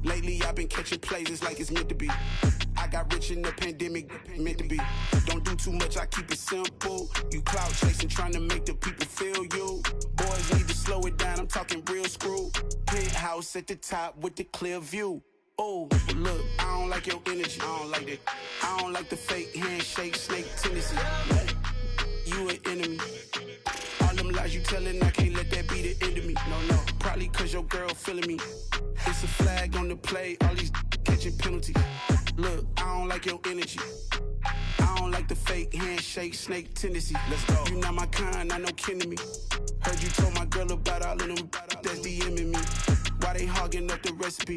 Lately I've been catching plays, it's like it's meant to be. I got rich in the pandemic, meant to be. Don't do too much, I keep it simple. You clout chasing, trying to make the people feel you. Boys need to slow it down, I'm talking real screw. Penthouse at the top with the clear view. Oh, look, I don't like your energy, I don't like that. I don't like the fake handshake, snake tendency. You an enemy. All them lies you telling, I can't let that be the end of me. No, probably cause your girl feeling me. It's a flag on the play, all these catching penalties. Look, I don't like your energy. I don't like the fake handshake, snake tendency. Let's go. You not my kind, I know kin to me. Heard you told my girl about all of them that's DMing me. Why they hogging up the recipe?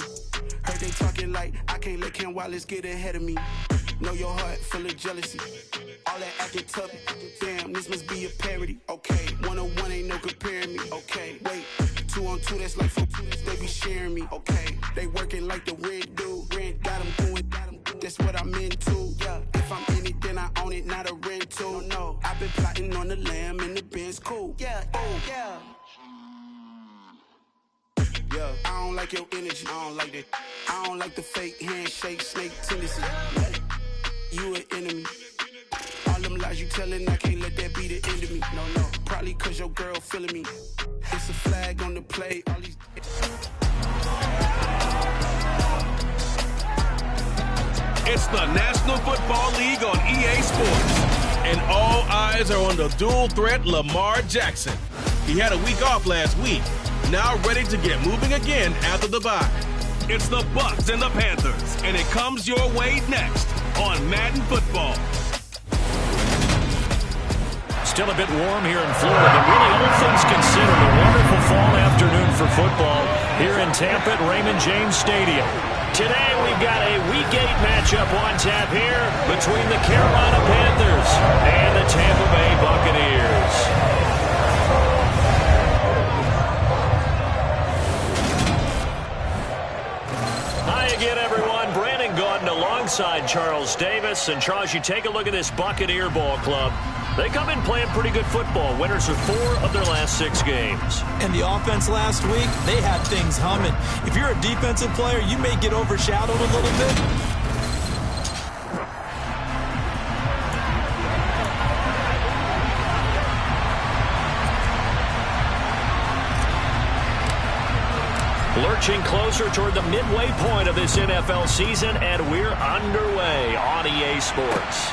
Heard they talking like I can't let Ken Wallace get ahead of me. Know your heart full of jealousy. All that acting tough, damn, this must be a parody. Okay, 1-on-1 ain't no comparing me. Okay, wait, 2-on-2, that's like 4, they be sharing me. Okay, they working like the rent do. Rent got them doing, that's what I'm into. Yeah, if I'm in it, then I own it, not a rental. No, I've been plotting on the lamb and the Benz cool. Yeah, yeah. Yeah, I don't like your energy, I don't like that. I don't like the fake handshake, snake tendency. You an enemy. All them lies you telling, I can't let that be the end of me. No, probably cause your girl feeling me. It's a flag on the play, all these... It's the National Football League on EA Sports. And all eyes are on the dual threat Lamar Jackson. He had a week off last week. Now ready to get moving again after the bye. It's the Bucs and the Panthers, and it comes your way next on Madden Football. Still a bit warm here in Florida, but really all things considered, a wonderful fall afternoon for football here in Tampa at Raymond James Stadium. Today we've got a Week 8 matchup on tap here between the Carolina Panthers and the Tampa Bay Buccaneers. Hi again, everyone. Brandon Gordon alongside Charles Davis. And Charles, you take a look at this Buccaneer ball club. They come in playing pretty good football. Winners of 4 of their last 6 games. And the offense last week, they had things humming. If you're a defensive player, you may get overshadowed a little bit. Lurching closer toward the midway point of this NFL season, and we're underway on EA Sports.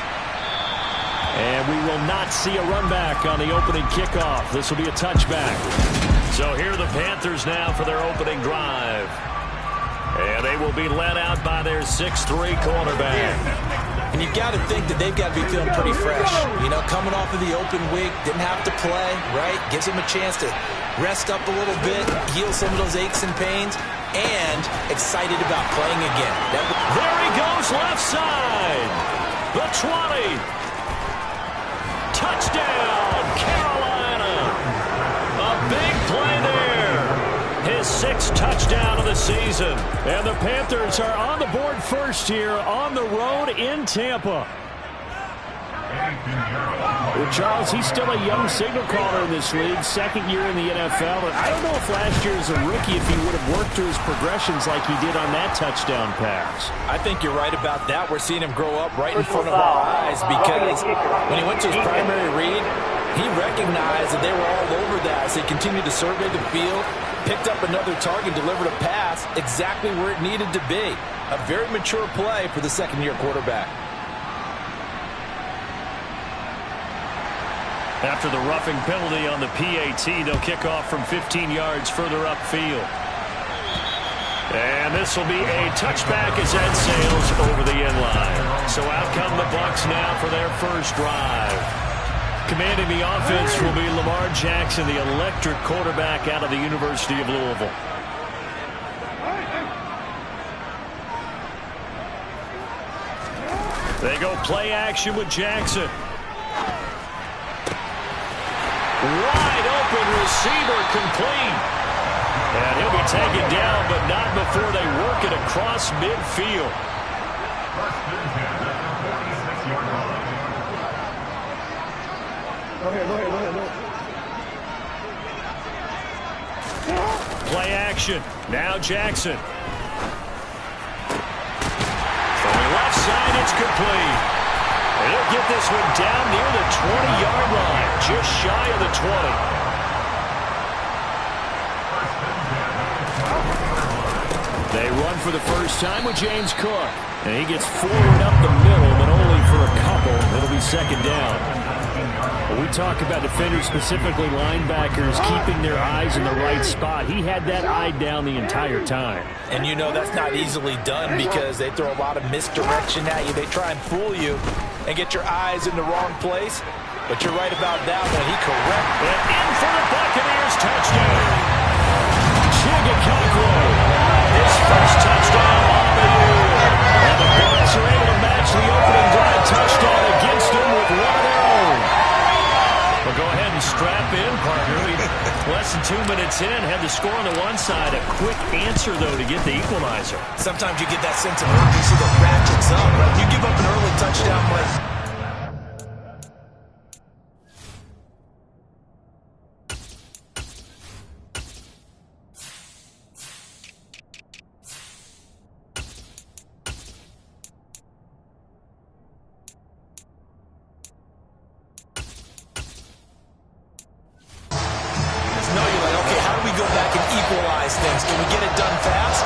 And we will not see a run back on the opening kickoff. This will be a touchback. So here are the Panthers now for their opening drive. And they will be led out by their 6'3" quarterback. And you've got to think that they've got to be feeling pretty fresh. You know, coming off of the open week, didn't have to play, right? Gives them a chance to rest up a little bit, heal some of those aches and pains, and excited about playing again. There he goes, left side. The 20. Touchdown, Carolina. A big play there. His 6th touchdown of the season. And the Panthers are on the board first here on the road in Tampa. Well, Charles, he's still a young signal caller in this league, 2nd year in the NFL. And I don't know if last year as a rookie, if he would have worked through his progressions like he did on that touchdown pass. I think you're right about that. We're seeing him grow up right in front of our eyes because when he went to his primary read, he recognized that they were all over that as he continued to survey the field, picked up another target, delivered a pass exactly where it needed to be. A very mature play for the 2nd-year quarterback. After the roughing penalty on the PAT, they'll kick off from 15 yards further upfield. And this will be a touchback as that sails over the end line. So out come the Bucs now for their first drive. Commanding the offense will be Lamar Jackson, the electric quarterback out of the University of Louisville. They go play action with Jackson. Wide open receiver complete. And he'll be taken down, but not before they work it across midfield. Play action. Now Jackson. left side. It's complete. And he'll get this one down near the 20-yard line, just shy of the 20. They run for the first time with James Cook. And he gets forward up the middle, but only for a couple. It'll be second down. When we talk about defenders, specifically linebackers, keeping their eyes in the right spot, he had that eye down the entire time. And you know that's not easily done because they throw a lot of misdirection at you. They try and fool you and get your eyes in the wrong place. But you're right about that one. He corrected it. In for the Buccaneers touchdown. Chigakokwo, his first touchdown on the year. And the Bucs are able to match the opening drive touchdown against them with one of their own. Well, go ahead and strap in, partner. Less than 2 minutes in, had the score on the one side. A quick answer, though, to get the equalizer. Sometimes you get that sense of urgency that ratchets up, right? You give up an early touchdown like... things. Can we get it done fast?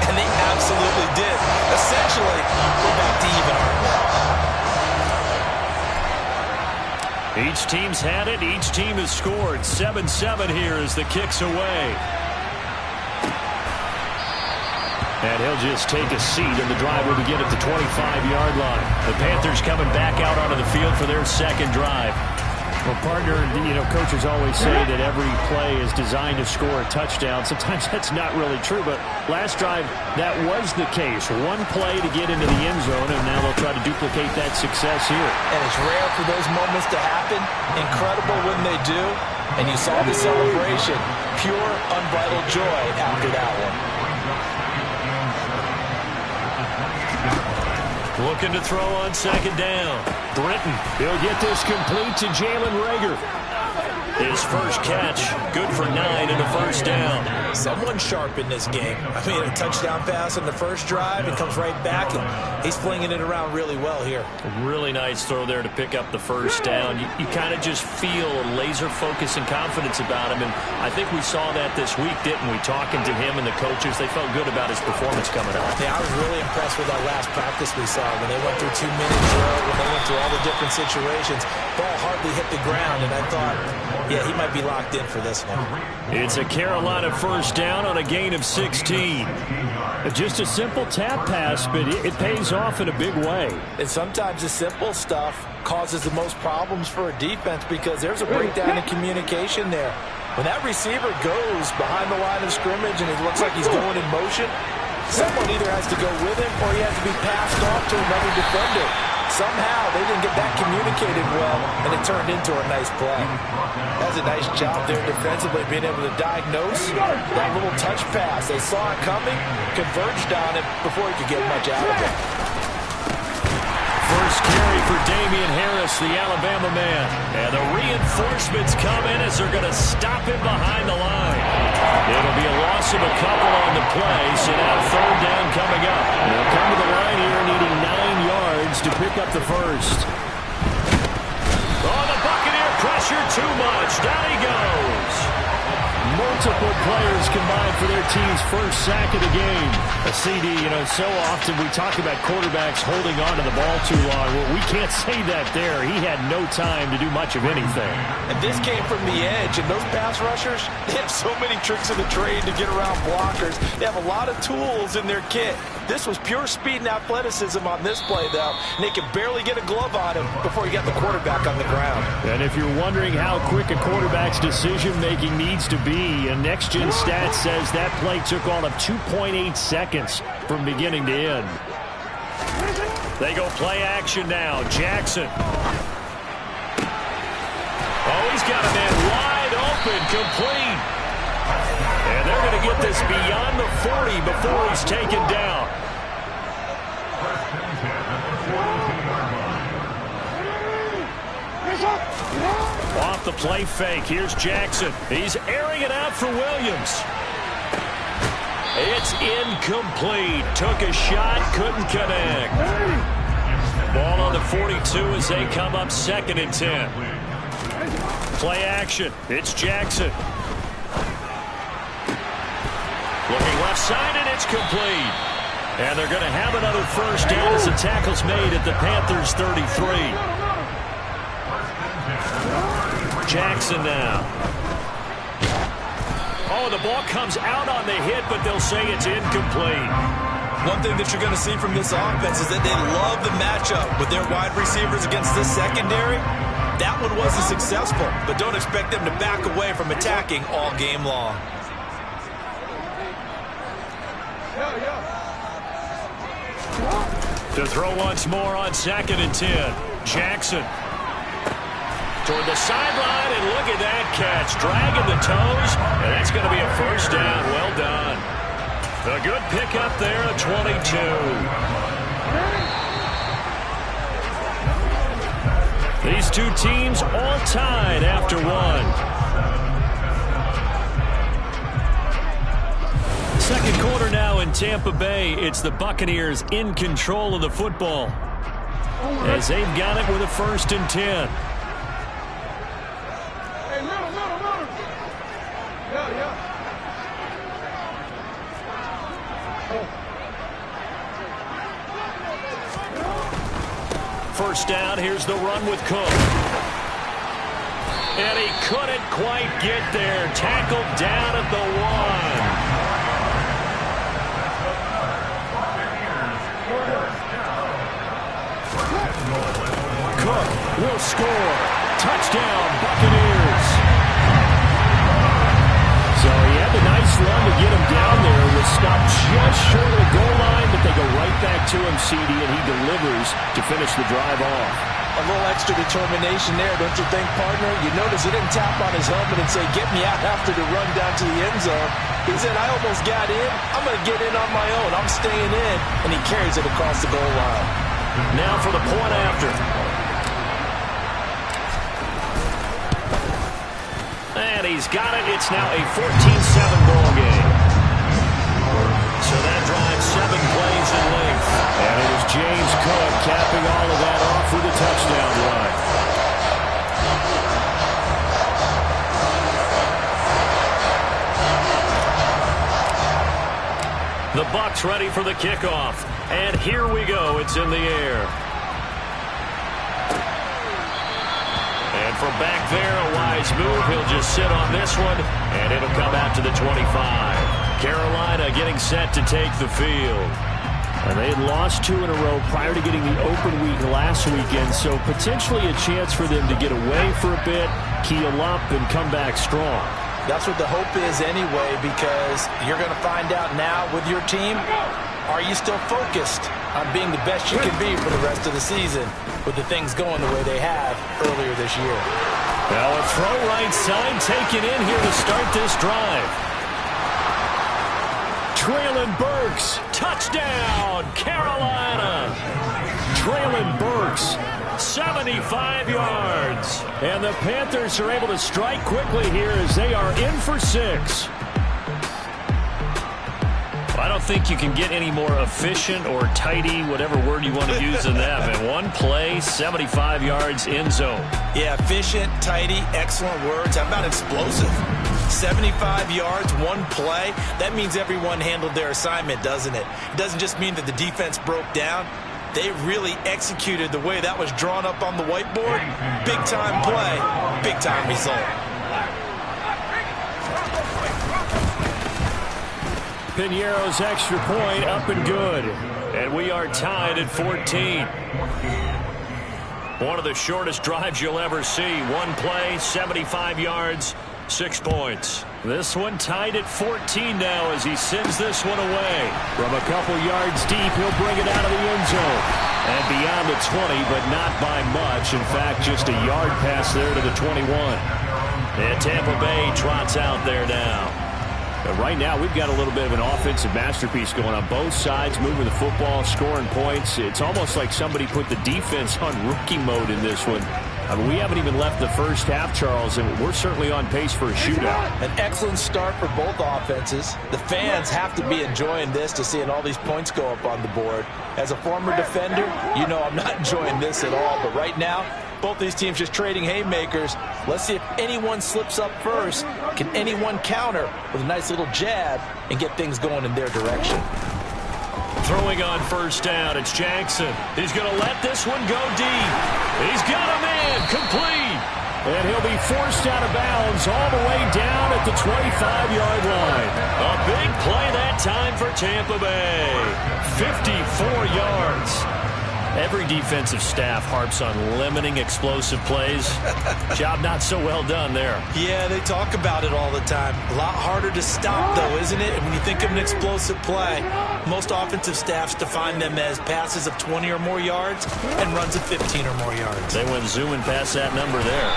And they absolutely did. Essentially, we're back to even, aren't we? Each team's had it. Each team has scored. 7-7 here as the kick's away. And he'll just take a seat, and the drive will begin at the 25-yard line. The Panthers coming back out onto the field for their second drive. Well, partner, you know, coaches always say that every play is designed to score a touchdown. Sometimes that's not really true, but last drive, that was the case. One play to get into the end zone, and now they'll try to duplicate that success here. And it's rare for those moments to happen. Incredible when they do. And you saw the celebration. Pure, unbridled joy after that one. Looking to throw on second down. Britton, he'll get this complete to Jalen Reagor. His first catch, good for 9 and a first down. Someone sharp in this game. I mean, a touchdown pass on the first drive. It comes right back, and he's flinging it around really well here. A really nice throw there to pick up the first down. You kind of just feel a laser focus and confidence about him, and I think we saw that this week, didn't we? Talking to him and the coaches, they felt good about his performance coming up. Yeah, I was really impressed with that last practice we saw when they went through 2-minute drill, when they went through all the different situations. Ball hardly hit the ground, and I thought, yeah, he might be locked in for this one. It's a Carolina first down on a gain of 16. Just a simple tap pass, but it pays off in a big way. And sometimes the simple stuff causes the most problems for a defense because there's a breakdown in communication there. When that receiver goes behind the line of scrimmage and it looks like he's going in motion, someone either has to go with him or he has to be passed off to another defender. Somehow they didn't get that communicated well, and it turned into a nice play. That's a nice job there defensively, being able to diagnose that little touch pass. They saw it coming, converged on it before he could get much out of it. First carry for Damian Harris, the Alabama man. And the reinforcements come in as they're going to stop him behind the line. It'll be a loss of a couple on the play, so now third down coming up. They'll come to the line here needing 9 yards to pick up the first. Oh, the Buccaneer pressure too much. Down he goes. Multiple players combined for their team's first sack of the game. A CD, you know, so often we talk about quarterbacks holding on to the ball too long. Well, we can't say that there. He had no time to do much of anything. And this came from the edge, and those pass rushers, they have so many tricks of the trade to get around blockers. They have a lot of tools in their kit. This was pure speed and athleticism on this play, though, and they could barely get a glove on him before he got the quarterback on the ground. And if you're wondering how quick a quarterback's decision-making needs to be, a next-gen stat says that play took all of 2.8 seconds from beginning to end. They go play action now. Jackson. Oh, he's got a man wide open, complete. And they're going to get this beyond the 40 before he's taken down. Off the play fake. Here's Jackson. He's airing it out for Williams. It's incomplete. Took a shot, couldn't connect. Ball on the 42 as they come up 2nd and 10. Play action. It's Jackson. Looking left side, and it's complete. And they're going to have another first down as the tackle's made at the Panthers' 33. Jackson now. Oh, the ball comes out on the hit, but they'll say it's incomplete. One thing that you're going to see from this offense is that they love the matchup with their wide receivers against this secondary. That one wasn't successful, but don't expect them to back away from attacking all game long. To throw once more on 2nd and 10. Jackson. Toward the sideline, and look at that catch. Dragging the toes, and that's going to be a first down. Well done. A good pickup there at 22. These two teams all tied after one. Second quarter now in Tampa Bay. It's the Buccaneers in control of the football as they've got it with a 1st and 10. First down, here's the run with Cook. And he couldn't quite get there. Tackled down at the 1. Cook will score. Touchdown, Buccaneers. So he had the nice run to get him down there. Was stopped just short of the goal line, but they go right back to him, CD, and he delivers to finish the drive off. A little extra determination there, don't you think, partner? You notice he didn't tap on his helmet and say, get me out after the run down to the end zone. He said, I almost got in. I'm going to get in on my own. I'm staying in. And he carries it across the goal line. Now for the point after. And he's got it. It's now a 14-7 ball game. So that drives 7 plays in length. And it is James Cook capping all of that off with a touchdown run. The Bucs ready for the kickoff. And here we go. It's in the air. And from back there, a wise move. He'll just sit on this one, and it'll come out to the 25. Carolina getting set to take the field. And they had lost 2 in a row prior to getting the open week last weekend, so potentially a chance for them to get away for a bit, keel up, and come back strong. That's what the hope is anyway, because you're going to find out now with your team, are you still focused on being the best you can be for the rest of the season with the things going the way they have earlier this year? Now a throw right side taken in here to start this drive. Traylon Burks, touchdown, Carolina. Traylon Burks, 75 yards. And the Panthers are able to strike quickly here as they are in for 6. I don't think you can get any more efficient or tidy, whatever word you want to use in that. Man, one play, 75 yards, end zone. Yeah, efficient, tidy, excellent words. How about explosive? 75 yards, one play. That means everyone handled their assignment, doesn't it? It doesn't just mean that the defense broke down. They really executed the way that was drawn up on the whiteboard. Big-time play, big-time result. Piñeiro's extra point up and good. And we are tied at 14. One of the shortest drives you'll ever see. One play, 75 yards, 6 points. This one tied at 14 now as he sends this one away. From a couple yards deep, he'll bring it out of the end zone. And beyond the 20, but not by much. In fact, just a yard pass there to the 21. And Tampa Bay trots out there now. But right now, we've got a little bit of an offensive masterpiece going on both sides, moving the football, scoring points. It's almost like somebody put the defense on rookie mode in this one. I mean, we haven't even left the first half, Charles, and we're certainly on pace for a shootout. An excellent start for both offenses. The fans have to be enjoying this to seeing all these points go up on the board. As a former defender, you know I'm not enjoying this at all. But right now, both these teams just trading haymakers. Let's see if anyone slips up first. Can anyone counter with a nice little jab and get things going in their direction? Throwing on first down, it's Jackson. He's going to let this one go deep. He's got a man, complete. And he'll be forced out of bounds all the way down at the 25-yard line. A big play that time for Tampa Bay. 54 yards. Every defensive staff harps on limiting explosive plays. Job not so well done there. Yeah, they talk about it all the time. A lot harder to stop, though, isn't it? And when you think of an explosive play, most offensive staffs define them as passes of 20 or more yards and runs of 15 or more yards. They went zooming past that number there.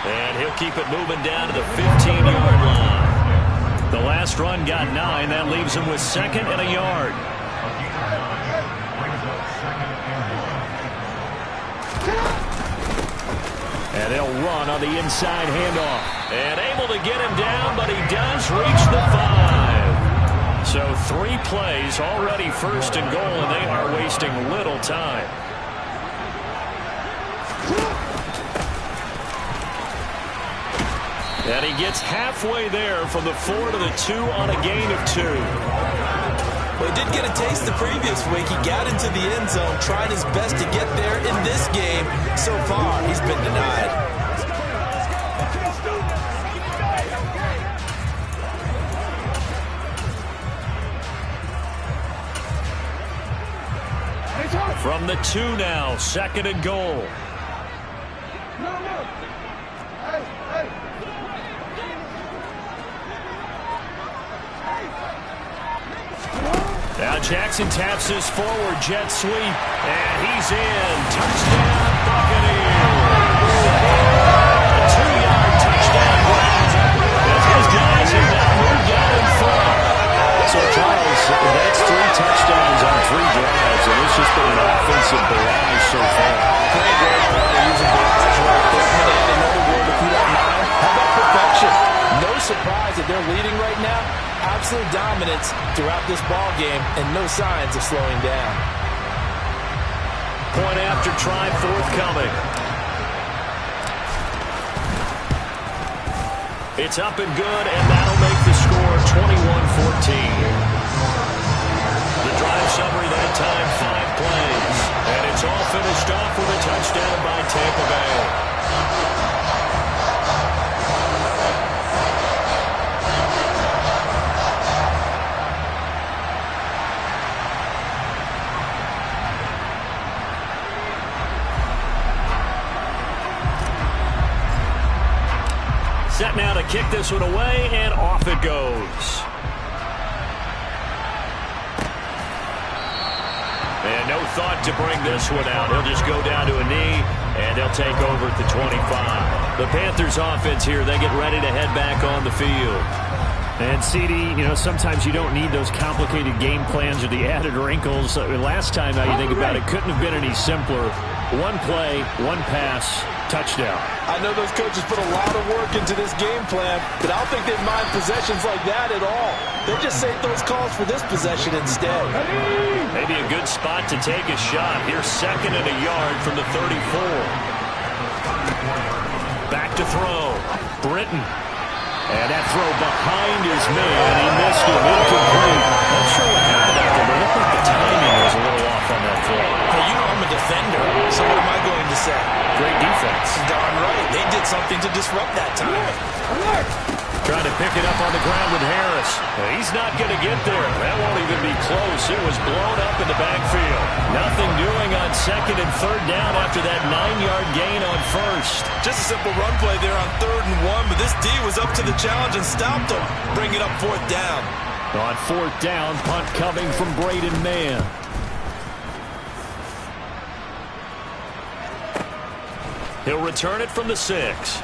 And he'll keep it moving down to the 15-yard line. The last run got 9. That leaves him with 2nd and a yard. And they'll run on the inside handoff. And able to get him down, but he does reach the 5. So 3 plays, already 1st and goal, and they are wasting little time. And he gets halfway there from the 4 to the 2 on a gain of 2. Well, he did get a taste the previous week. He got into the end zone, trying his best to get there in this game. So far, he's been denied. From the 2 now, 2nd and goal. Now Jackson taps his forward jet sweep, and he's in. Touchdown, Buccaneers. A 2-yard touchdown grab. As his guys have now moved out in front. So, Charles, that's 3 touchdowns on 3 drives, and it's just been an offensive barrage so far. Great word for using barrage right there. And another word, if you don't mind. How about perfection? No surprise that they're leading right now. Absolute dominance throughout this ball game and no signs of slowing down. Point after try forthcoming. It's up and good, and that'll make the score 21-14. The drive summary that time, 5 plays. And it's all finished off with a touchdown by Tampa Bay. Set now to kick this one away, and off it goes. And no thought to bring this one out. He'll just go down to a knee, and they'll take over at the 25. The Panthers offense here, they get ready to head back on the field. And, CD, you know, sometimes you don't need those complicated game plans or the added wrinkles. Last time, now you think about it, couldn't have been any simpler. 1 play, 1 pass, touchdown. I know those coaches put a lot of work into this game plan, but I don't think they mind possessions like that at all. They just save those calls for this possession instead. Maybe a good spot to take a shot. Here's 2nd and a yard from the 34. Back to throw. Britton. And that throw behind his man. He missed it. Incomplete. Not sure what happened out there, but it looked like the timing was a little off on that throw. Hey, you know I'm a defender, so what am I going to say? Great defense. Darn right. They did something to disrupt that time. Trying to pick it up on the ground with Harris. He's not going to get there. That won't even be close. It was blown up in the backfield. Nothing doing on 2nd and 3rd down after that 9-yard gain on 1st. Just a simple run play there on 3rd and 1, but this D was up to the challenge and stopped him. Bring it up 4th down. On 4th down, punt coming from Braden Mann. He'll return it from the 6.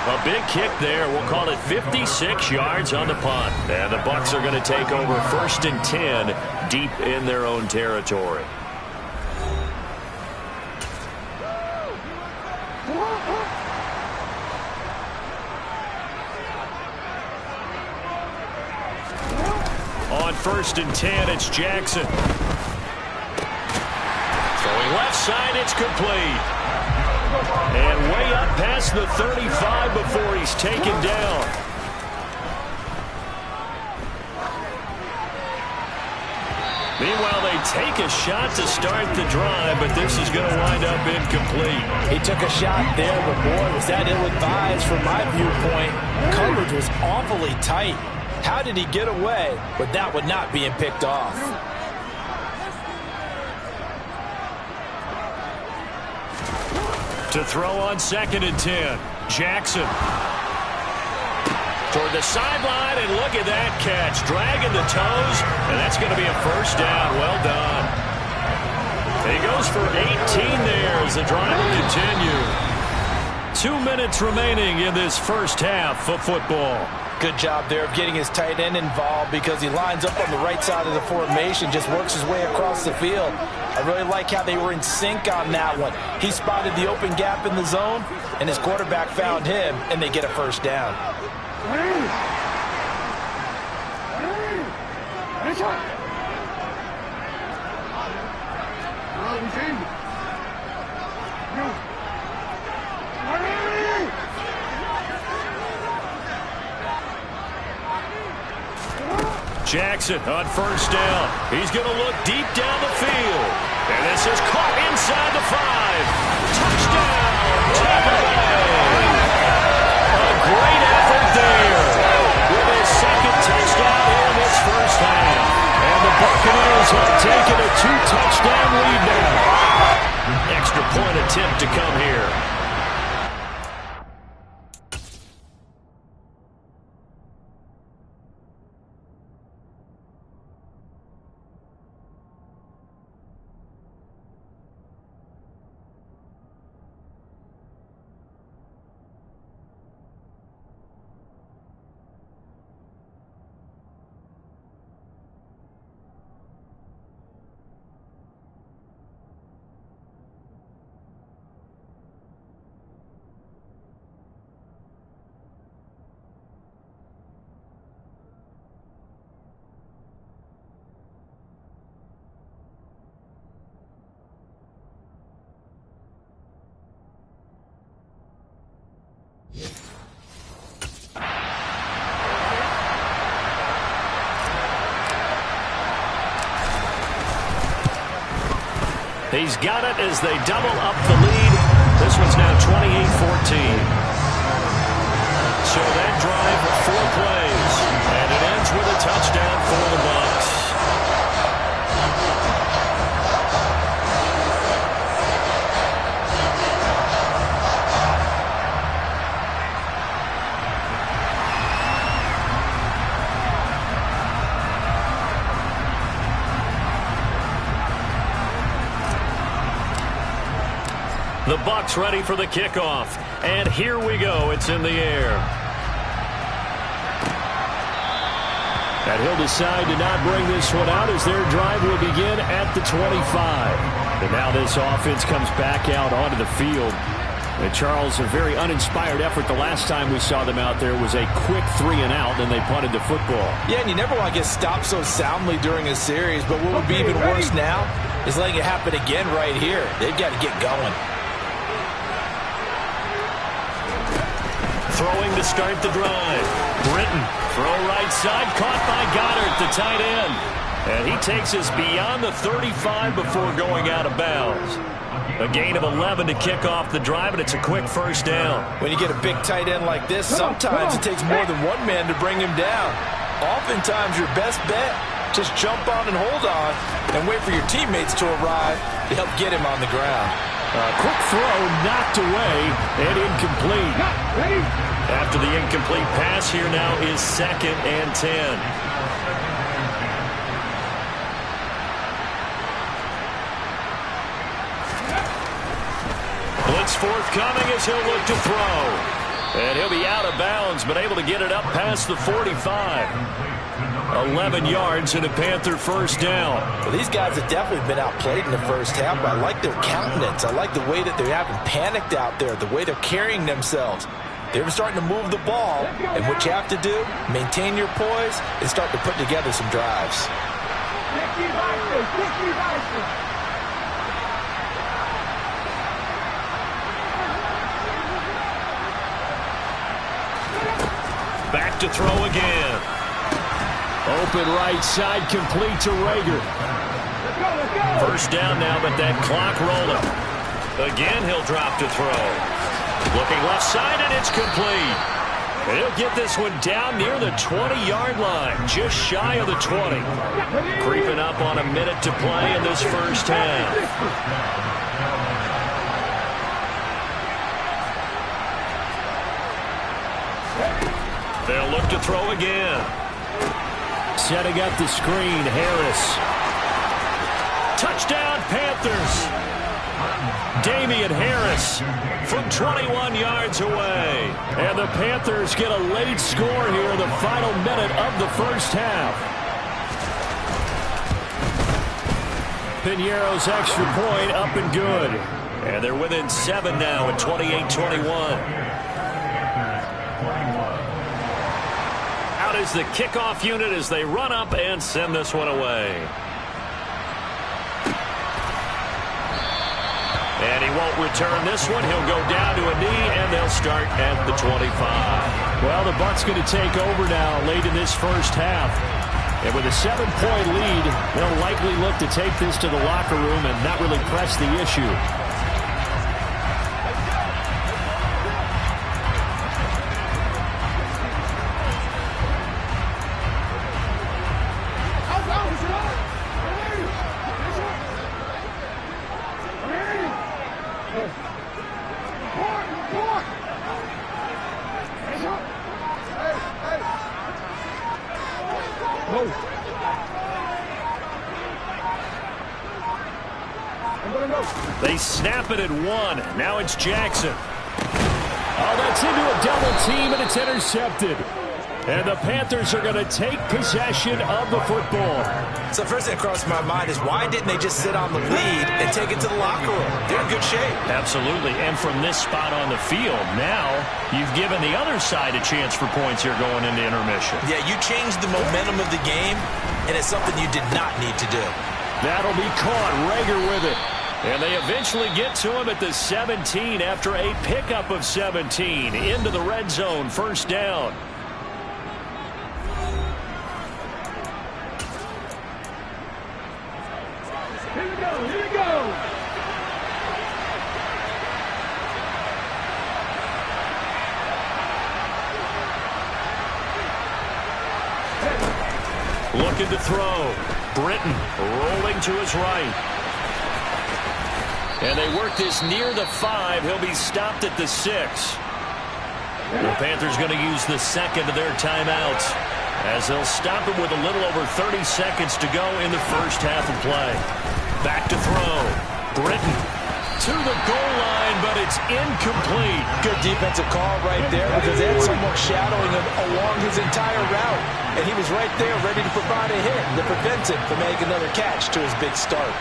A big kick there. We'll call it 56 yards on the punt. And the Bucs are going to take over 1st and 10 deep in their own territory. On 1st and 10, it's Jackson. Throwing left side, it's complete. And way up past the 35 before he's taken down. Meanwhile, they take a shot to start the drive, but this is going to wind up incomplete. He took a shot there, but boy, was that ill-advised from my viewpoint. Coverage was awfully tight. How did he get away with that one not being picked off? To throw on 2nd and 10. Jackson. Toward the sideline, and look at that catch. Dragging the toes, and that's going to be a 1st down. Well done. He goes for 18 there as the drive will continue. 2 minutes remaining in this first half of football. Good job there of getting his tight end involved because he lines up on the right side of the formation, just works his way across the field. I really like how they were in sync on that one. He spotted the open gap in the zone, and his quarterback found him, and they get a 1st down. Jackson on 1st down. He's going to look deep down the field. And this is caught inside the 5. Touchdown, Tampa Bay. A great effort there with his 2nd touchdown here in this first half. And the Buccaneers have taken a 2-touchdown lead now. Extra point attempt to come here. He's got it as they double up the lead. This one's now 28-14. So that drive with 4 plays. And it ends with a touchdown for the Bucs. The Bucs ready for the kickoff. And here we go. It's in the air. And he'll decide to not bring this one out as their drive will begin at the 25. And now this offense comes back out onto the field. And Charles, a very uninspired effort. The last time we saw them out there was a quick 3-and-out, and they punted the football. Yeah, and you never want to get stopped so soundly during a series. But what would be even worse now is letting it happen again right here. They've got to get going. Throwing to start the drive. Britton, throw right side, caught by Goddard, the tight end. And he takes us beyond the 35 before going out of bounds. A gain of 11 to kick off the drive, and it's a quick 1st down. When you get a big tight end like this, sometimes it takes more than one man to bring him down. Oftentimes, your best bet, just jump on and hold on and wait for your teammates to arrive to help get him on the ground. A quick throw knocked away and incomplete. After the incomplete pass, here now is 2nd and 10. Blitz forthcoming as he'll look to throw. And he'll be out of bounds, but able to get it up past the 45. 11 yards and a Panther first down. Well, these guys have definitely been outplayed in the first half, but I like their countenance. I like the way that they haven't panicked out there, the way they're carrying themselves. They're starting to move the ball, and what you have to do, maintain your poise and start to put together some drives. Back to throw again. Open right side, complete to Rager. First down now, but that clock rolling. Again, he'll drop to throw. Looking left side, and it's complete. And he'll get this one down near the 20-yard line, just shy of the 20. Creeping up on a minute to play in this first half. They'll look to throw again. Setting up the screen, Harris. Touchdown, Panthers. Damian Harris from 21 yards away. And the Panthers get a late score here in the final minute of the first half. Piñeiro's extra point up and good. And they're within 7 now at 28-21. Is the kickoff unit as they run up and send this one away. And he won't return this one. He'll go down to a knee, and they'll start at the 25. Well, the Bucs going to take over now late in this first half. And with a 7-point lead, they'll likely look to take this to the locker room and not really press the issue. They snap it at 1. Now it's Jackson. Oh, that's into a double team, and it's intercepted. And the Panthers are going to take possession of the football. So first thing that crossed my mind is why didn't they just sit on the lead and take it to the locker room? They're in good shape. Absolutely. And from this spot on the field, now you've given the other side a chance for points here going into intermission. Yeah, you changed the momentum of the game, and it's something you did not need to do. That'll be caught. Rager with it. And they eventually get to him at the 17 after a pickup of 17 into the red zone. First down. Here we go, here we go. Looking to throw. Britton rolling to his right. And they work this near the 5. He'll be stopped at the 6. The Panthers going to use the second of their timeouts as they'll stop him with a little over 30 seconds to go in the first half of play. Back to throw. Britton to the goal line, but it's incomplete. Good defensive call right there because they had someone shadowing him along his entire route. And he was right there ready to provide a hit that prevents him from making another catch to his big start.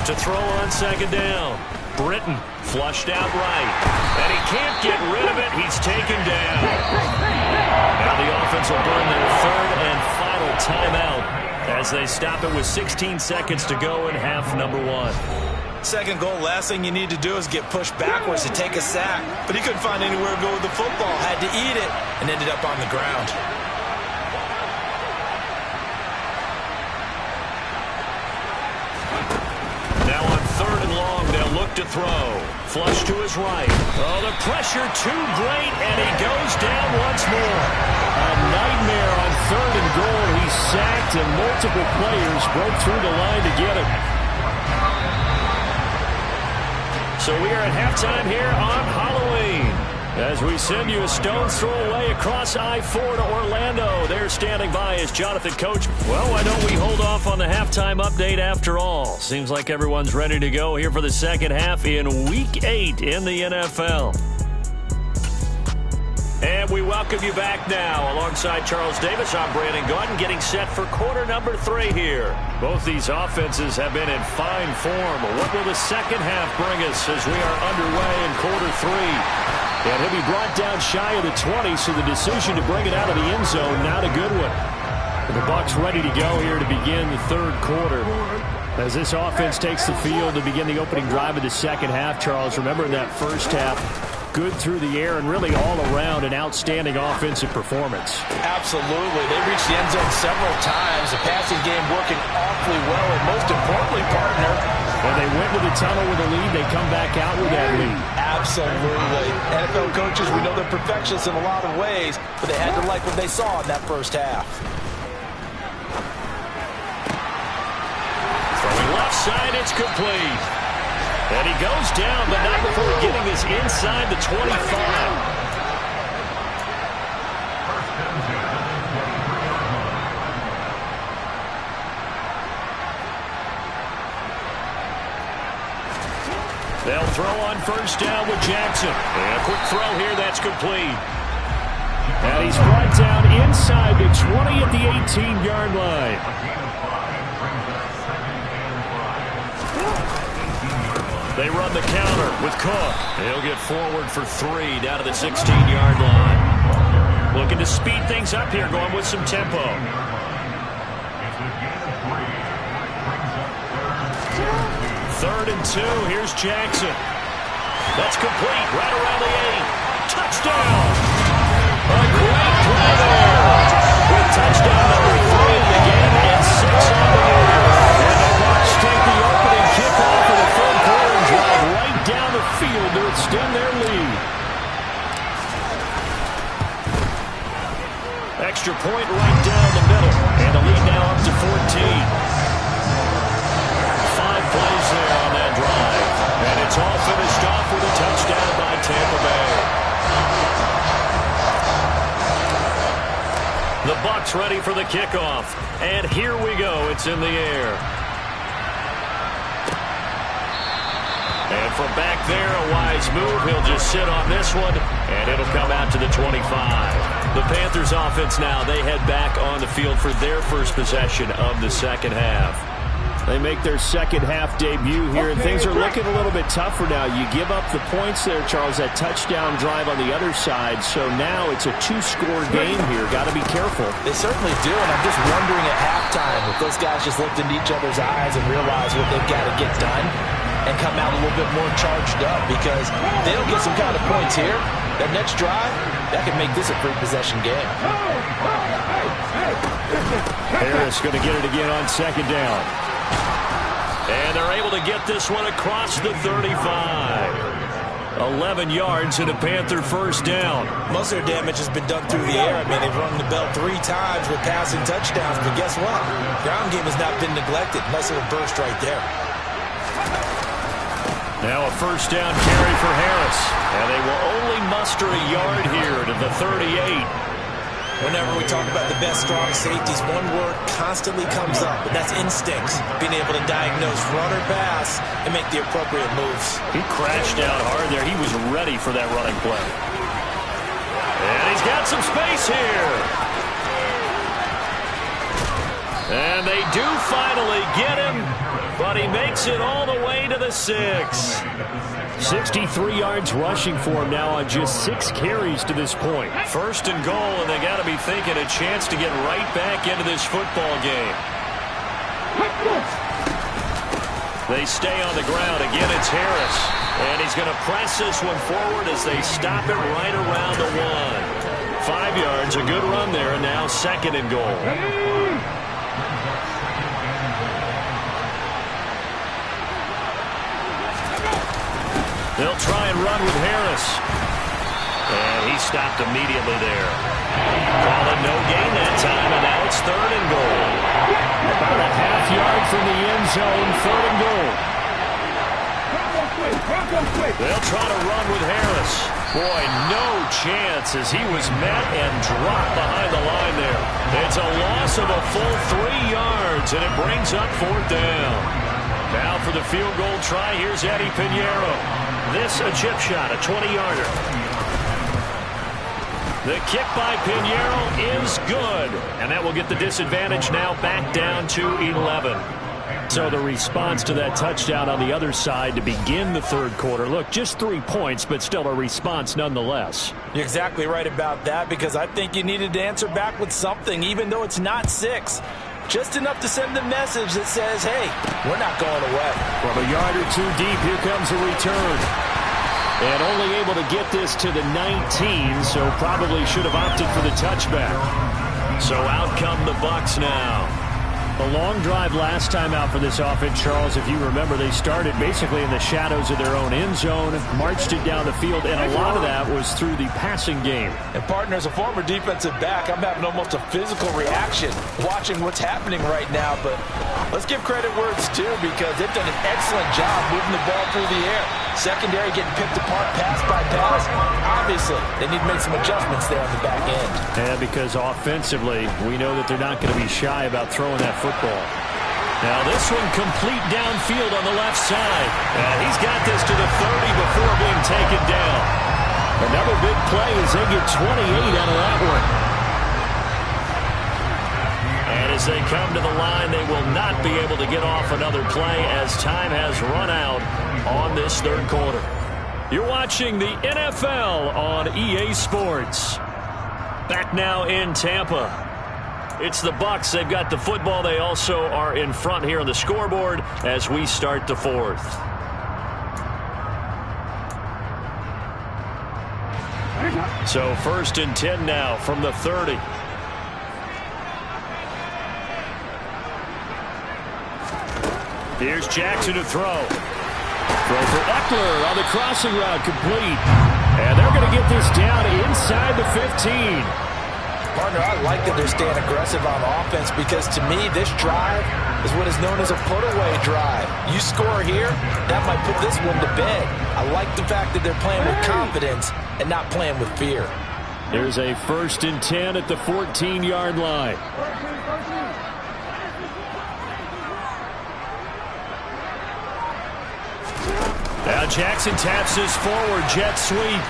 To throw on second down. Britton flushed out right. And he can't get rid of it. He's taken down. Now the offense will burn their third and final timeout as they stop it with 16 seconds to go in half number 1. Second goal, last thing you need to do is get pushed backwards to take a sack. But he couldn't find anywhere to go with the football. Had to eat it and ended up on the ground. To throw. Flush to his right. Oh, the pressure too great, and he goes down once more. A nightmare on third and goal. He's sacked, and multiple players broke through the line to get him. So we are at halftime here on Halloween. As we send you a stone's throw away across I-4 to Orlando. There standing by is Jonathan Coach. Well, why don't we hold off on the halftime update after all? Seems like everyone's ready to go here for the second half in Week 8 in the NFL. And we welcome you back now. Alongside Charles Davis, I'm Brandon Gaudin, getting set for quarter number 3 here. Both these offenses have been in fine form. What will the second half bring us as we are underway in quarter 3? And he'll be brought down shy of the 20, so the decision to bring it out of the end zone, not a good one. And the Bucs ready to go here to begin the third quarter. As this offense takes the field to begin the opening drive of the second half, Charles, remember in that first half, good through the air and really all around an outstanding offensive performance. Absolutely. They reached the end zone several times. The passing game working awfully well, and most importantly, partner, when they went to the tunnel with a lead, they come back out with that lead. Absolutely. NFL coaches, we know they're perfectionists in a lot of ways, but they had to like what they saw in that first half. Throwing left side, it's complete. And he goes down, but not before getting this inside the 25. They'll throw on first down with Jackson. And a quick throw here, that's complete. And he's brought down inside the 20 at the 18-yard line. They run the counter with Cook. He'll get forward for 3 down to the 16-yard line. Looking to speed things up here, going with some tempo. Third and 2. Here's Jackson. That's complete. Right around the 8. Touchdown. A great play there. With touchdown number 3 in the game and 6 on the year. And the Bucs take the opening kickoff of the third quarter and drive right down the field to extend their lead. Extra point right down the middle. And the lead now up to 14. 5 plays there on that drive. And it's all finished off with a touchdown by Tampa Bay. The Bucs ready for the kickoff. And here we go. It's in the air. And from back there, a wise move. He'll just sit on this one, and it'll come out to the 25. The Panthers offense now, they head back on the field for their first possession of the second half. They make their second half debut here, and things are looking a little bit tougher now. You give up the points there, Charles, that touchdown drive on the other side. So now it's a 2-score game here. Got to be careful. They certainly do, and I'm just wondering at halftime if those guys just looked into each other's eyes and realized what they've got to get done and come out a little bit more charged up, because they don't get some kind of points here. That next drive, that could make this a free-possession game. Harris going to get it again on second down. And they're able to get this one across the 35. 11 yards and a Panther first down. Most of their damage has been done through the air. I mean, they've rung the bell 3 times with passing touchdowns, but guess what? Ground game has not been neglected. Nice little burst right there. Now a first down carry for Harris. And they will only muster a yard here to the 38. Whenever we talk about the best strong safeties, one word constantly comes up, and that's instincts. Being able to diagnose run or pass and make the appropriate moves. He crashed out hard there. He was ready for that running play. And he's got some space here. And they do finally get him, but he makes it all the way to the 6. 63 yards rushing for him now on just 6 carries to this point. First and goal, and they got to be thinking a chance to get right back into this football game. They stay on the ground. Again, it's Harris. And he's going to press this one forward as they stop it right around the 1. 5 yards, a good run there, and now second and goal. They'll try and run with Harris. And he stopped immediately there. Call it no gain that time, and now it's third and goal. About a half yard from the end zone, third and goal. They'll try to run with Harris. Boy, no chance as he was met and dropped behind the line there. It's a loss of a full 3 yards, and it brings up 4th down. Now for the field goal try, here's Eddie Pinheiro. This a chip shot, a 20-yarder. The kick by Pinheiro is good, and that will get the disadvantage now back down to 11. So the response to that touchdown on the other side to begin the third quarter. Look, just 3 points, but still a response nonetheless. You're exactly right about that, because I think you needed to answer back with something, even though it's not 6. Just enough to send the message that says, hey, we're not going away. From a yard or 2 deep, here comes a return. And only able to get this to the 19, so probably should have opted for the touchback. So out come the Bucs now. A long drive last time out for this offense, Charles. If you remember, they started basically in the shadows of their own end zone, marched it down the field, and a lot of that was through the passing game. And partner, as a former defensive back, I'm having almost a physical reaction watching what's happening right now. But let's give credit where it's due, because they've done an excellent job moving the ball through the air. Secondary getting picked apart pass by pass. Obviously, they need to make some adjustments there on the back end. Yeah, because offensively, we know that they're not going to be shy about throwing that football. Now this one complete downfield on the left side. And he's got this to the 30 before being taken down. Another big play as they get 28 out of that one. And as they come to the line, they will not be able to get off another play as time has run out on this third quarter. You're watching the NFL on EA Sports. Back now in Tampa. It's the Bucs. They've got the football. They also are in front here on the scoreboard as we start the fourth. So 1st and 10 now from the 30. Here's Jackson to throw. Throw for Eckler on the crossing route, complete. And they're going to get this down inside the 15. Partner, I like that they're staying aggressive on offense, because to me, this drive is what is known as a put-away drive. You score here, that might put this one to bed. I like the fact that they're playing with confidence and not playing with fear. There's a 1st and 10 at the 14-yard line. Now Jackson taps this forward jet sweep.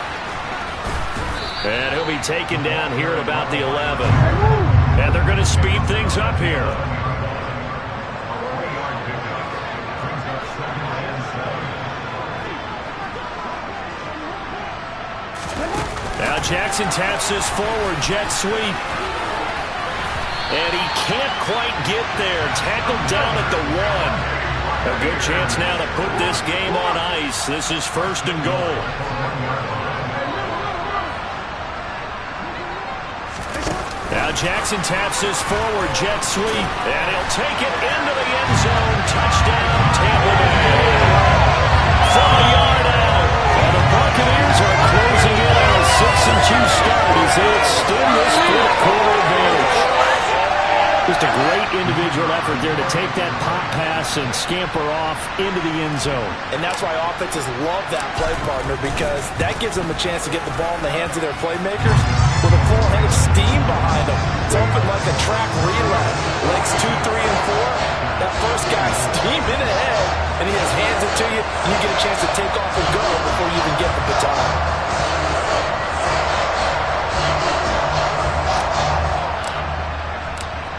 And he'll be taken down here at about the 11. And they're going to speed things up here. Now Jackson taps this forward jet sweep. And he can't quite get there. Tackled down at the 1. A good chance now to put this game on ice. This is 1st and goal. Now Jackson taps this forward jet sweep, and he'll take it into the end zone. Touchdown, Tampa Bay. From a yard out. And the Buccaneers are closing in on a 6-2 start as they extend this 4th quarter advantage. Just a great individual effort there to take that pop pass and scamper off into the end zone. And that's why offenses love that play, partner, because that gives them a chance to get the ball in the hands of their playmakers with a full head of steam behind them. It's open like a track relay. Legs 2, 3, and 4. That first guy steaming ahead, and he has hands it to you, and you get a chance to take off and go before you even get the baton.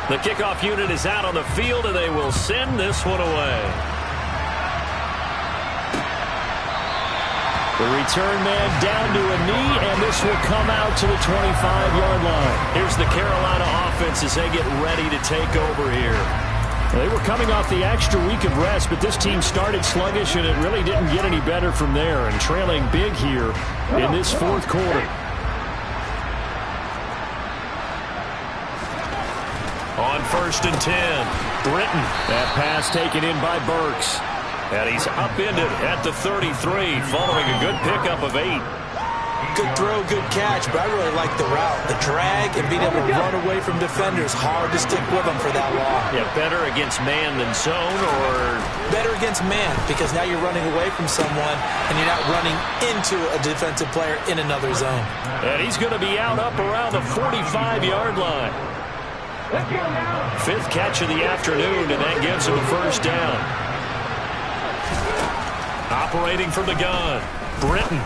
The kickoff unit is out on the field, and they will send this one away. The return man down to a knee, and this will come out to the 25-yard line. Here's the Carolina offense as they get ready to take over here. They were coming off the extra week of rest, but this team started sluggish, and it really didn't get any better from there, and trailing big here in this 4th quarter. On 1st and 10, Britton. That pass taken in by Burks. And he's upended at the 33 following a good pickup of 8. good throw, good catch, but I really like the route, the drag, and being able to run away from defenders. Hard to stick with them for that long. Yeah, better against man than zone, or? Better against man, because now you're running away from someone, and you're not running into a defensive player in another zone. And he's going to be out up around the 45-yard line. Fifth catch of the afternoon, and that gives him a first down. Operating from the gun, Britton.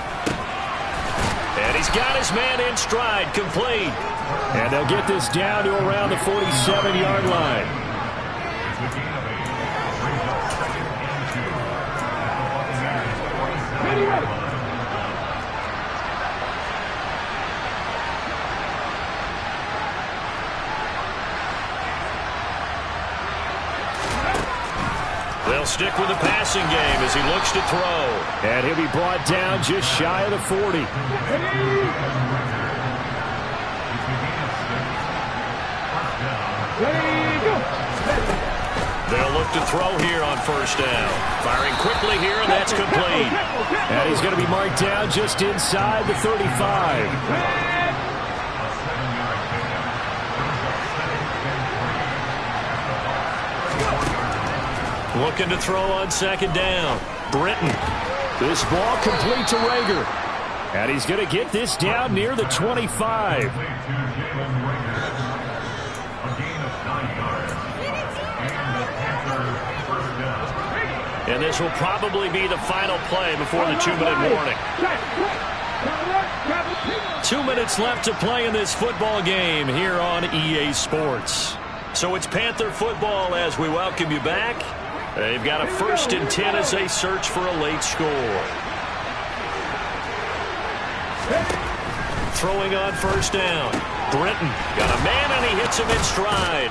And he's got his man in stride, complete. And they'll get this down to around the 47-yard line. They'll stick with the passing game as he looks to throw. And he'll be brought down just shy of the 40. They'll look to throw here on first down. Firing quickly here, and that's complete. And he's going to be marked down just inside the 35. Looking to throw on second down. Britton. This ball complete to Rager. And he's going to get this down near the 25. And this will probably be the final play before the 2-minute warning. 2 minutes left to play in this football game here on EA Sports. So it's Panther football as we welcome you back. They've got a 1st and 10 as they search for a late score. Throwing on first down. Britton got a man, and he hits him in stride.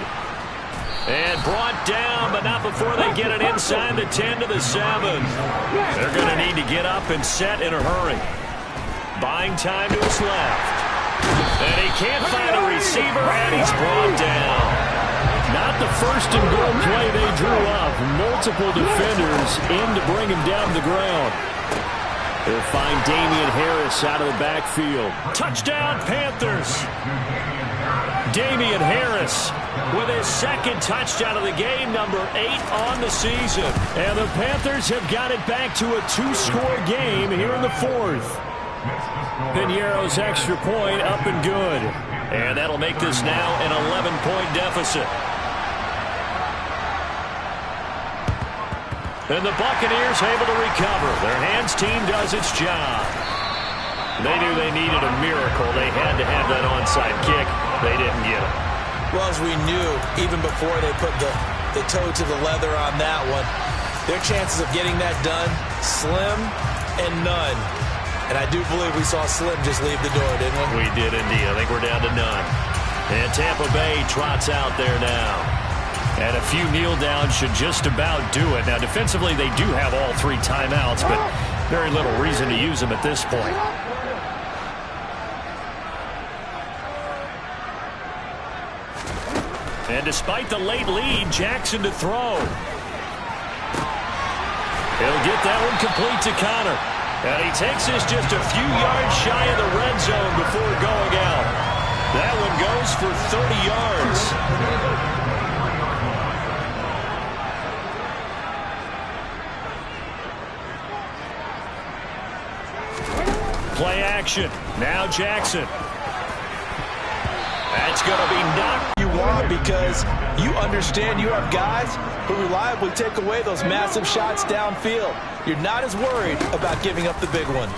And brought down, but not before they get it inside the 10 to the 7. They're going to need to get up and set in a hurry. Buying time to his left. And he can't find a receiver, and he's brought down. Not the first and goal play they drew up. Multiple defenders in to bring him down to the ground. They'll find Damian Harris out of the backfield. Touchdown, Panthers. Damian Harris with his second touchdown of the game, number 8 on the season. And the Panthers have got it back to a 2-score game here in the 4th. Piñeiro's extra point up and good. And that'll make this now an 11-point deficit. And the Buccaneers able to recover. Their hands team does its job. They knew they needed a miracle. They had to have that onside kick. They didn't get it. Well, as we knew, even before they put the toe to the leather on that one, their chances of getting that done, slim and none. And I do believe we saw Slim just leave the door, didn't we? We did indeed. I think we're down to none. And Tampa Bay trots out there now. And a few kneel downs should just about do it. Now, defensively, they do have all 3 timeouts, but very little reason to use them at this point. And despite the late lead, Jackson to throw. He'll get that one complete to Connor. And he takes this just a few yards shy of the red zone before going out. That one goes for 30 yards. Play action. Now Jackson. That's going to be knocked. You want, because you understand you have guys who reliably take away those massive shots downfield. You're not as worried about giving up the big one.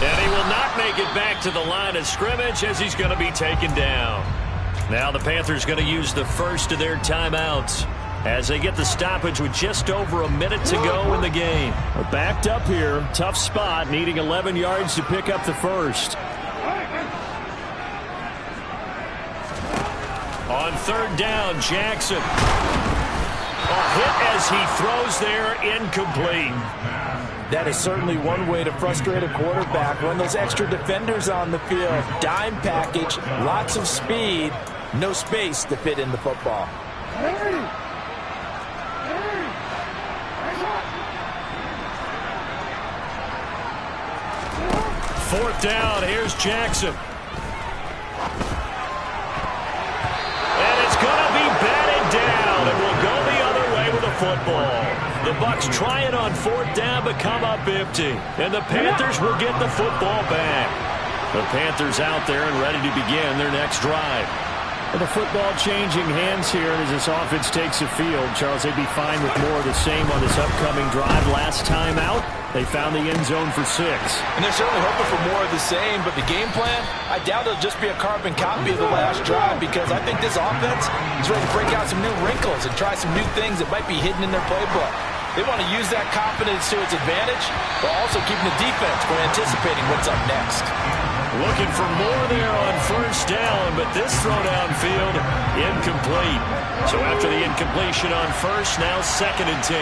And he will not make it back to the line of scrimmage as he's going to be taken down. Now the Panthers going to use the first of their timeouts as they get the stoppage with just over a minute to go in the game. Backed up here. Tough spot, needing 11 yards to pick up the first. On third down, Jackson. A hit as he throws there, incomplete. That is certainly one way to frustrate a quarterback. Run those extra defenders on the field. Dime package, lots of speed, no space to fit in the football. 4th down. Here's Jackson. And it's going to be batted down. It will go the other way with the football. The Bucs try it on 4th down, but come up empty. And the Panthers will get the football back. The Panthers out there and ready to begin their next drive. Well, the football changing hands here as this offense takes the field. Charles, they'd be fine with more of the same on this upcoming drive. Last time out, they found the end zone for 6. And they're certainly hoping for more of the same, but the game plan, I doubt it'll just be a carbon copy of the last drive, because I think this offense is ready to break out some new wrinkles and try some new things that might be hidden in their playbook. They want to use that confidence to its advantage, while also keeping the defense from anticipating what's up next. Looking for more there on 1st down, but this throw downfield, incomplete. So after the incompletion on 1st, now 2nd and 10.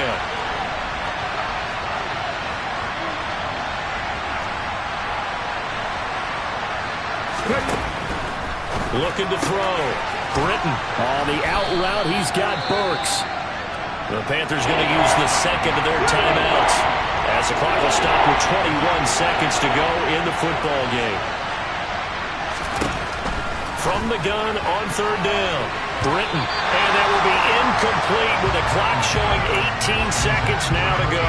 Looking to throw. Britton on the out route. He's got Burks. The Panthers going to use the 2nd of their timeouts as the clock will stop with 21 seconds to go in the football game. From the gun on 3rd down. Britton. And that will be incomplete with the clock showing 18 seconds now to go.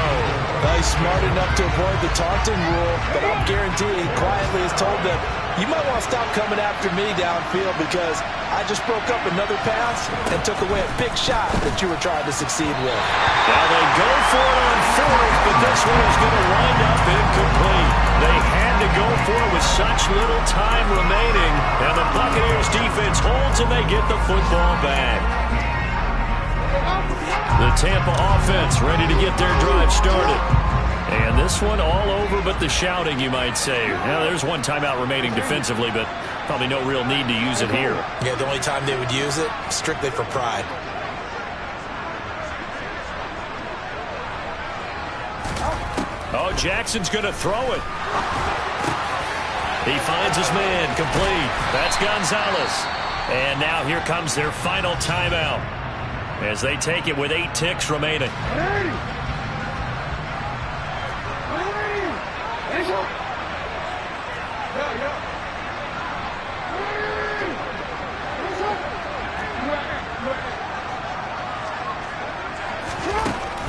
He's smart enough to avoid the taunting rule, but I'll guarantee he quietly has told them, you might want to stop coming after me downfield because I just broke up another pass and took away a big shot that you were trying to succeed with. Now they go for it on 4th, but this one is going to wind up incomplete. They had to go for it with such little time remaining, and the Buccaneers defense holds and they get the football back. The Tampa offense ready to get their drive started. And this one all over but the shouting, you might say. Now, there's one timeout remaining defensively, but probably no real need to use it here. Yeah, the only time they would use it, strictly for pride. Oh, Jackson's going to throw it. He finds his man, complete. That's Gonzalez. And now here comes their final timeout as they take it with 8 ticks remaining.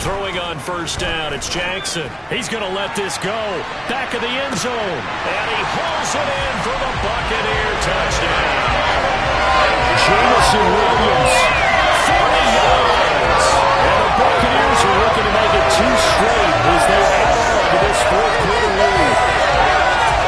Throwing on 1st down, it's Jackson. He's going to let this go. Back of the end zone. And he hauls it in for the Buccaneer touchdown. Jameson Williams, 40 yards. And the Buccaneers are looking to make it 2 straight as they add on to this 4th quarter lead.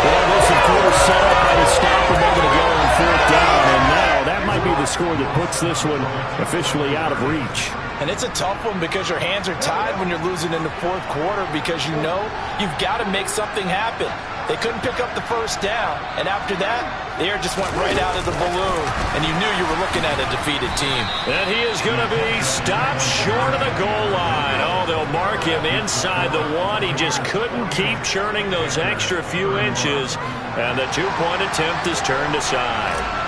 Well, this, of course, set up by the stop and they're going to go on 4th down. And now that might be the score that puts this one officially out of reach. And it's a tough one because your hands are tied when you're losing in the 4th quarter because you know you've got to make something happen. They couldn't pick up the 1st down, and after that, the air just went right out of the balloon, and you knew you were looking at a defeated team. And he is going to be stopped short of the goal line. Oh, they'll mark him inside the 1. He just couldn't keep churning those extra few inches, and the 2-point attempt is turned aside.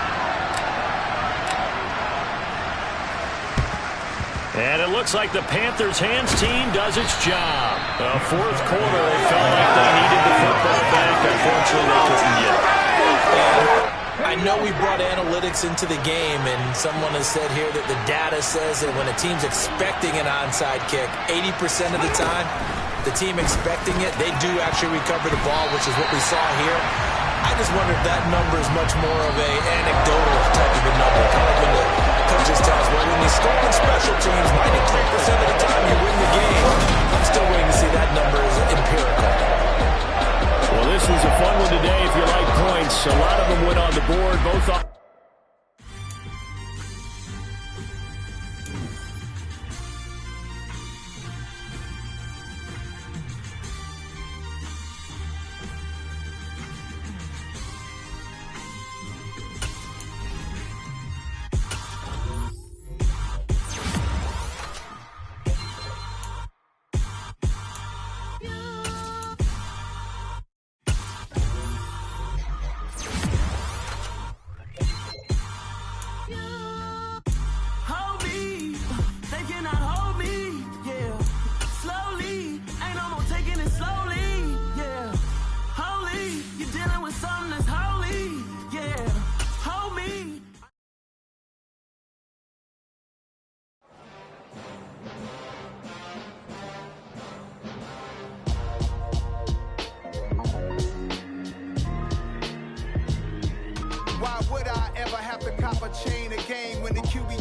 And it looks like the Panthers' hands team does its job. The 4th quarter, they felt like they needed the football back. Unfortunately, they couldn't get it. I know we brought analytics into the game, and someone has said here that the data says that when a team's expecting an onside kick, 80% of the time, the team expecting it, they do actually recover the ball, which is what we saw here. I just wonder if that number is much more of a anecdotal type of a number, kind of when the coaches tell us, well, when you score on special teams, 93% of the time you win the game. I'm still waiting to see that number is empirical. Well, this was a fun one today if you like points. A lot of them went on the board, both on.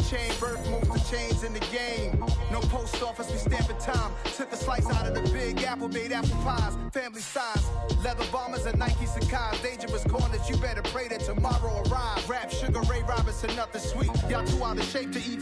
chain, birth moves the chains in the game. No post office, we stamping time. Took a slice out of the big apple, made apple pies, family size. Leather bombers and Nike Sacai's. Dangerous corners, you better pray that tomorrow arrives. Rap, Sugar Ray Robinson, nothing sweet. Y'all too out of shape to eat